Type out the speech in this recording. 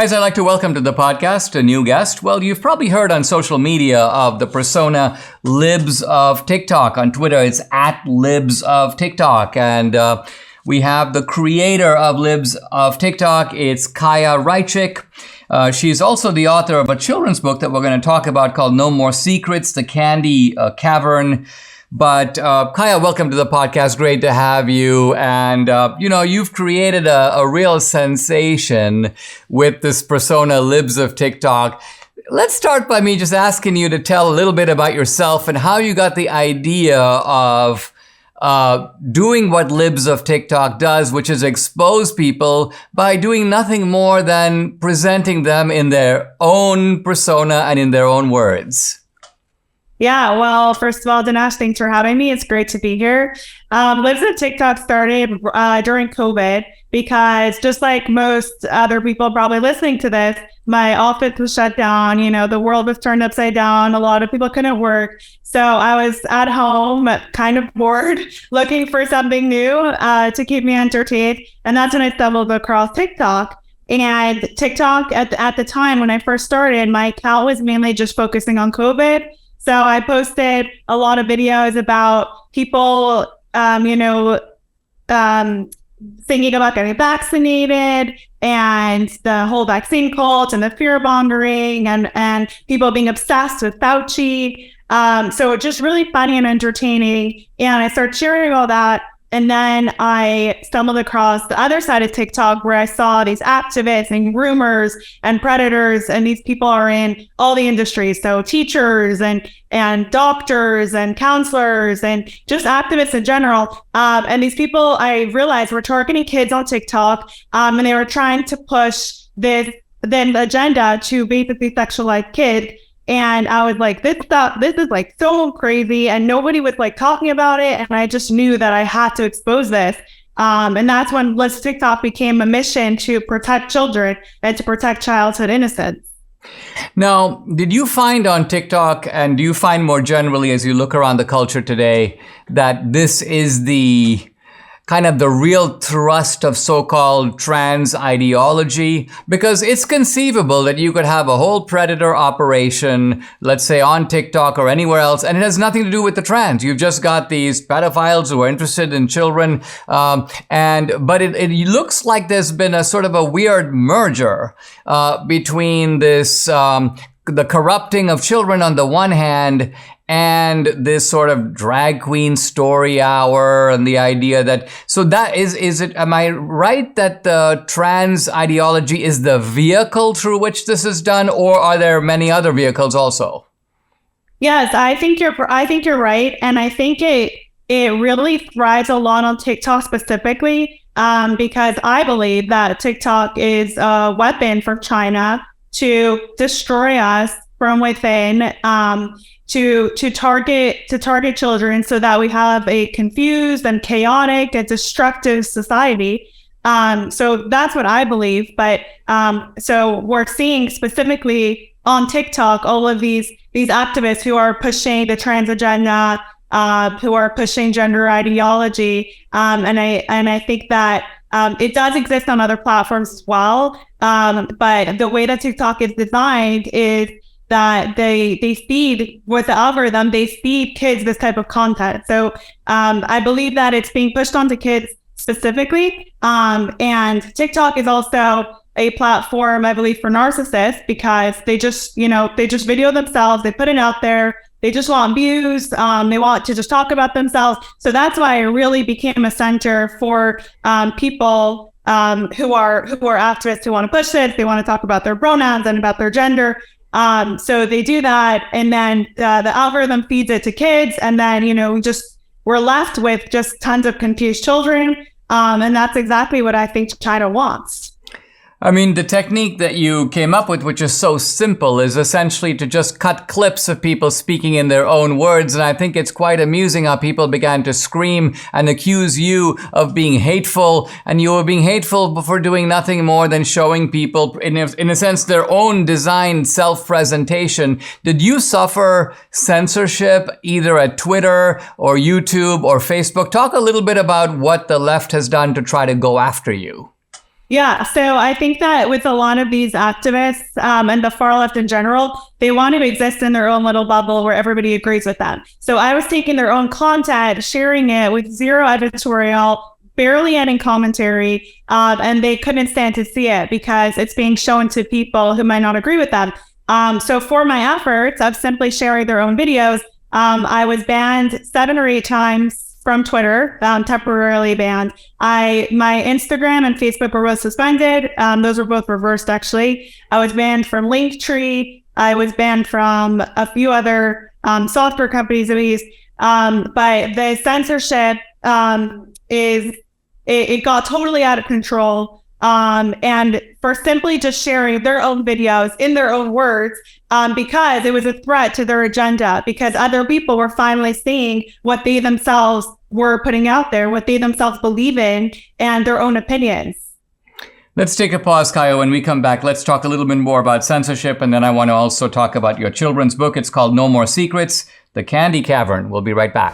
Guys, I'd like to welcome to the podcast a new guest. Well, you've probably heard on social media of the persona Libs of TikTok. On Twitter, it's at Libs of TikTok. And we have the creator of Libs of TikTok. It's Chaya Raichik. She's also the author of a children's book that we're going to talk about called No More Secrets, The Candy Cavern. But Chaya, welcome to the podcast. Great to have you. And, you've created a real sensation with this persona, Libs of TikTok. Let's start by me just asking you to tell a little bit about yourself and how you got the idea of doing what Libs of TikTok does, which is expose people by doing nothing more than presenting them in their own persona and in their own words. Yeah, well, first of all, Dinesh, thanks for having me. It's great to be here. Libs of TikTok started during COVID because just like most other people probably listening to this, my office was shut down. The world was turned upside down. A lot of people couldn't work. So I was at home, kind of bored, looking for something new to keep me entertained. And that's when I stumbled across TikTok. And TikTok, at the time when I first started, my account was mainly just focusing on COVID. So I posted a lot of videos about people, thinking about getting vaccinated and the whole vaccine cult and the fear mongering and people being obsessed with Fauci. So just really funny and entertaining. And I started sharing all that. And then I stumbled across the other side of TikTok where I saw these activists and groomers and predators, and these people are in all the industries. So teachers and doctors and counselors and just activists in general. And these people, I realized, were targeting kids on TikTok, and they were trying to push this agenda to basically sexualize kids. And I was like, this is like so crazy, and nobody was like talking about it. And I just knew that I had to expose this. And that's when Libs of TikTok became a mission to protect children and to protect childhood innocence. Now, did you find on TikTok, and do you find more generally as you look around the culture today, that this is the kind of the real thrust of so-called trans ideology? Because it's conceivable that you could have a whole predator operation, let's say on TikTok or anywhere else, and it has nothing to do with the trans. You've just got these pedophiles who are interested in children. But it looks like there's been a sort of a weird merger between this, the corrupting of children on the one hand, and this sort of drag queen story hour, and the idea that, so that is it, am I right that the trans ideology is the vehicle through which this is done, or are there many other vehicles also? Yes, I think you're right. And I think it really thrives a lot on TikTok specifically, because I believe that TikTok is a weapon for China to destroy us from within, to target children so that we have a confused and chaotic and destructive society. So that's what I believe. But so we're seeing specifically on TikTok all of these activists who are pushing the trans agenda, who are pushing gender ideology, and I think that it does exist on other platforms as well. But the way that TikTok is designed is that they feed, with the algorithm, they feed kids this type of content. So I believe that it's being pushed onto kids specifically. And TikTok is also a platform, I believe, for narcissists, because they just video themselves, they put it out there, they just want views, they want to just talk about themselves. So that's why it really became a center for people who are activists, who want to push it. They want to talk about their pronouns and about their gender. So they do that, and then the algorithm feeds it to kids, and then we're left with just tons of confused children, and that's exactly what I think China wants. I mean, the technique that you came up with, which is so simple, is essentially to just cut clips of people speaking in their own words. And I think it's quite amusing how people began to scream and accuse you of being hateful. And you were being hateful for doing nothing more than showing people, in a sense, their own designed self-presentation. Did you suffer censorship either at Twitter or YouTube or Facebook? Talk a little bit about what the left has done to try to go after you. Yeah, so I think that with a lot of these activists and the far left in general, they want to exist in their own little bubble where everybody agrees with them. So I was taking their own content, sharing it with zero editorial, barely any commentary, and they couldn't stand to see it because it's being shown to people who might not agree with them. So for my efforts of simply sharing their own videos, I was banned 7 or 8 times from Twitter, temporarily banned. My Instagram and Facebook were both suspended. Those were both reversed, actually. I was banned from Linktree. I was banned from a few other software companies, at least. But the censorship it got totally out of control. And for simply just sharing their own videos in their own words, because it was a threat to their agenda, because other people were finally seeing what they themselves were putting out there, what they themselves believe in, and their own opinions. Let's take a pause, Chaya. When we come back, let's talk a little bit more about censorship. And then I want to also talk about your children's book. It's called No More Secrets, The Candy Cavern. We'll be right back.